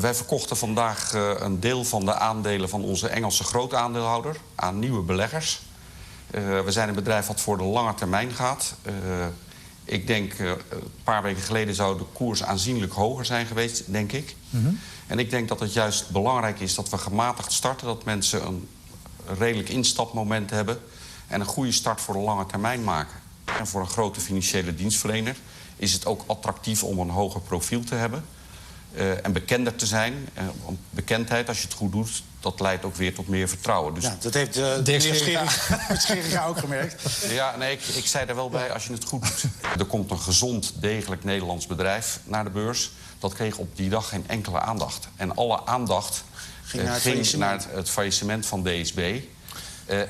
Wij verkochten vandaag een deel van de aandelen van onze Engelse grootaandeelhouder aan nieuwe beleggers. We zijn een bedrijf wat voor de lange termijn gaat. Ik denk, een paar weken geleden zou de koers aanzienlijk hoger zijn geweest, denk ik. En ik denk dat het juist belangrijk is dat we gematigd starten. Dat mensen een redelijk instapmoment hebben en een goede start voor de lange termijn maken. En voor een grote financiële dienstverlener is het ook attractief om een hoger profiel te hebben. En bekender te zijn. Want bekendheid, als je het goed doet, dat leidt ook weer tot meer vertrouwen. Dus... Ja, dat heeft de heer Scheringa ook gemerkt. Ja, nee, ik zei er wel bij, als je het goed doet. Er komt een gezond, degelijk Nederlands bedrijf naar de beurs. Dat kreeg op die dag geen enkele aandacht. En alle aandacht ging naar het faillissement van DSB.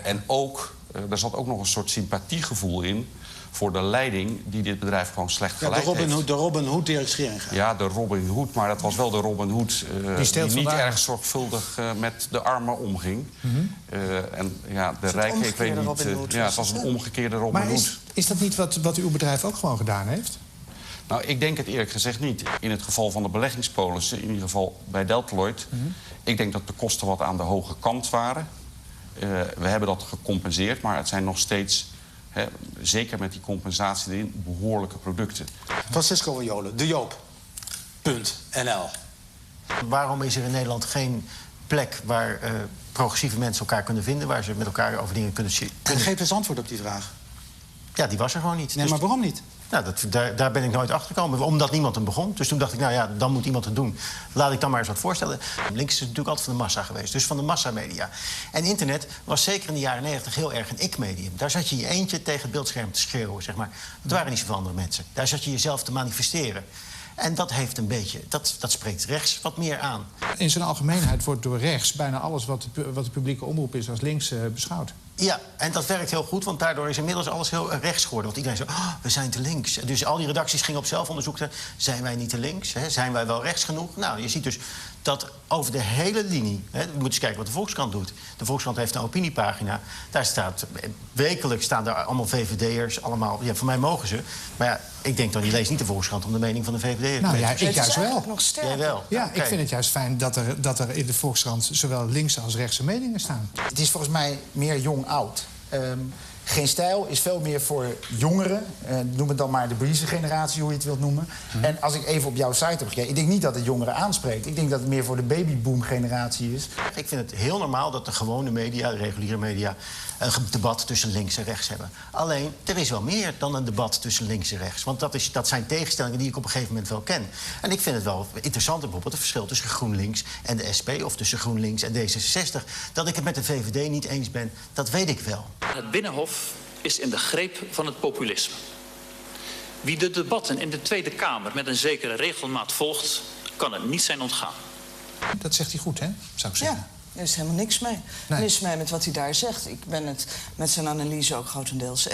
En ook, er zat ook nog een soort sympathiegevoel in voor de leiding die dit bedrijf gewoon slecht geleid heeft. De Robin Hood, Erik Scheringa. Ja, de Robin Hood, maar dat was wel de Robin Hood die niet erg zorgvuldig met de armen omging. En ja, de rijken, ik weet niet. Ja, het was een omgekeerde Robin Hood. Maar is dat niet wat uw bedrijf ook gewoon gedaan heeft? Nou, ik denk het eerlijk gezegd niet. In het geval van de beleggingspolissen, in ieder geval bij Deltaloid, ik denk dat de kosten wat aan de hoge kant waren. We hebben dat gecompenseerd, maar het zijn nog steeds, zeker met die compensatie erin, behoorlijke producten. Francisco Wajole, de Joop.nl. Waarom is er in Nederland geen plek waar progressieve mensen elkaar kunnen vinden, waar ze met elkaar over dingen kunnen... Geef eens antwoord op die vraag. Ja, die was er gewoon niet. Nee, maar waarom niet? Nou, daar ben ik nooit achter gekomen, omdat niemand hem begon. Dus toen dacht ik, nou ja, dan moet iemand het doen. Laat ik dan maar eens wat voorstellen. Links is natuurlijk altijd van de massa geweest, dus van de massamedia. En internet was zeker in de jaren 90 heel erg een ik-medium. Daar zat je in je eentje tegen het beeldscherm te schreeuwen, zeg maar. Dat waren niet zoveel andere mensen. Daar zat je jezelf te manifesteren. En dat heeft een beetje, dat spreekt rechts wat meer aan. In zijn algemeenheid wordt door rechts bijna alles wat de publieke omroep is als links beschouwd. Ja, en dat werkt heel goed, want daardoor is inmiddels alles heel rechts geworden. Want iedereen zei, we zijn te links. Dus al die redacties gingen op zelfonderzoek. Zijn wij niet te links? Zijn wij wel rechts genoeg? Nou, je ziet dus dat over de hele linie... we moeten eens kijken wat de Volkskrant doet. De Volkskrant heeft een opiniepagina. Daar staat, wekelijks staan daar allemaal VVD'ers. Allemaal, ja, voor mij mogen ze. Maar ja, ik denk dan, die leest niet de Volkskrant om de mening van de VVD te Nou ja, ik juist wel. Nog sterker. Jij wel? Ja, ik vind het juist fijn dat er in de Volkskrant zowel linkse als rechtse meningen staan. Het is volgens mij meer jong-oud. Geen Stijl is veel meer voor jongeren. Noem het dan maar de Breezer-generatie, hoe je het wilt noemen. En als ik even op jouw site heb gekeken, ik denk niet dat het jongeren aanspreekt. Ik denk dat het meer voor de babyboom-generatie is. Ik vind het heel normaal dat de gewone media, de reguliere media, een debat tussen links en rechts hebben. Alleen, er is wel meer dan een debat tussen links en rechts. Want dat zijn tegenstellingen die ik op een gegeven moment wel ken. En ik vind het wel interessant, bijvoorbeeld het verschil tussen GroenLinks en de SP... of tussen GroenLinks en D66. Dat ik het met de VVD niet eens ben, dat weet ik wel. Het Binnenhof is in de greep van het populisme. Wie de debatten in de Tweede Kamer met een zekere regelmaat volgt, kan het niet zijn ontgaan. Dat zegt hij goed, hè? Zou ik zeggen. Ja. Er is helemaal niks mee. Nee. Niks mee met wat hij daar zegt. Ik ben het met zijn analyse ook grotendeels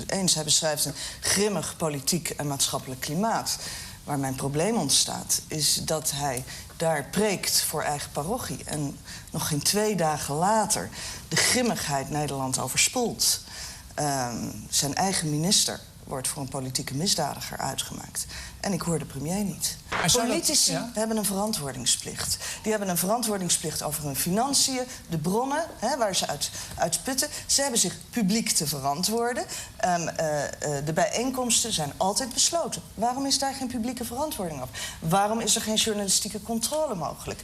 eens. Hij beschrijft een grimmig politiek en maatschappelijk klimaat. Waar mijn probleem ontstaat, is dat hij daar preekt voor eigen parochie. En nog geen 2 dagen later de grimmigheid Nederland overspoelt. Zijn eigen minister wordt voor een politieke misdadiger uitgemaakt. En ik hoor de premier niet. Politici hebben een verantwoordingsplicht. Die hebben een verantwoordingsplicht over hun financiën, de bronnen waar ze uit putten. Ze hebben zich publiek te verantwoorden. De bijeenkomsten zijn altijd besloten. Waarom is daar geen publieke verantwoording op? Waarom is er geen journalistieke controle mogelijk?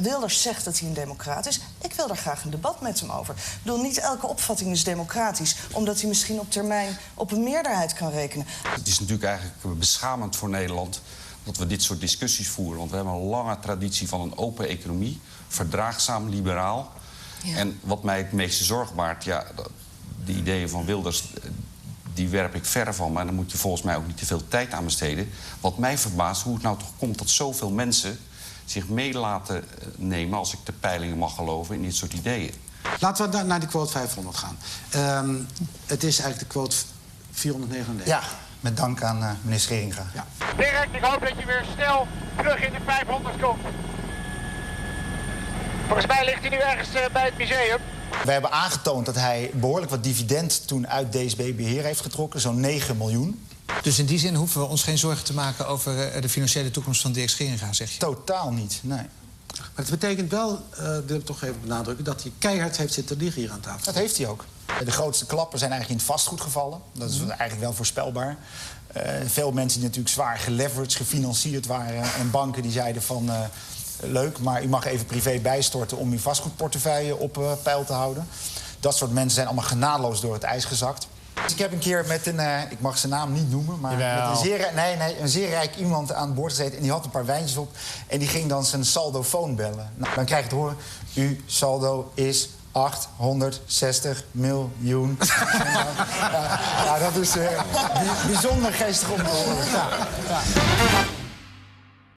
Wilders zegt dat hij een democraat is. Ik wil daar graag een debat met hem over. Ik bedoel, niet elke opvatting is democratisch, omdat hij misschien op termijn op een meerderheid kan rekenen. Het is natuurlijk eigenlijk beschamend voor Nederland dat we dit soort discussies voeren. Want we hebben een lange traditie van een open economie, verdraagzaam, liberaal. Ja. En wat mij het meeste zorg baart, ja, de ideeën van Wilders, die werp ik ver van. Maar daar moet je volgens mij ook niet te veel tijd aan besteden. Wat mij verbaast, hoe het nou toch komt dat zoveel mensen zich mee laten nemen, als ik de peilingen mag geloven, in dit soort ideeën. Laten we naar die quote 500 gaan. Het is eigenlijk de quote 439. Ja, met dank aan meneer Scheringa. Ja. Dirk, ik hoop dat je weer snel terug in de 500 komt. Volgens mij ligt hij nu ergens bij het museum. We hebben aangetoond dat hij behoorlijk wat dividend toen uit DSB Beheer heeft getrokken. Zo'n 9 miljoen. Dus in die zin hoeven we ons geen zorgen te maken over de financiële toekomst van Dirk Scheringa, zeg je? Totaal niet, nee. Maar het betekent wel, wil ik toch even benadrukken, dat hij keihard heeft zitten liegen hier aan tafel. Dat heeft hij ook. De grootste klappen zijn eigenlijk in het vastgoed gevallen. Dat is eigenlijk wel voorspelbaar. Veel mensen die natuurlijk zwaar geleveraged, gefinancierd waren. En banken die zeiden van, leuk, maar u mag even privé bijstorten om uw vastgoedportefeuille op peil te houden. Dat soort mensen zijn allemaal genadeloos door het ijs gezakt. Dus ik heb een keer met een, ik mag zijn naam niet noemen, maar met een zeer rijk iemand aan boord gezeten. En die had een paar wijntjes op en die ging dan zijn saldofoon bellen. Nou, dan krijg je te horen, uw saldo is 860 miljoen. Ja, dat is bijzonder geestig om te horen. Ja.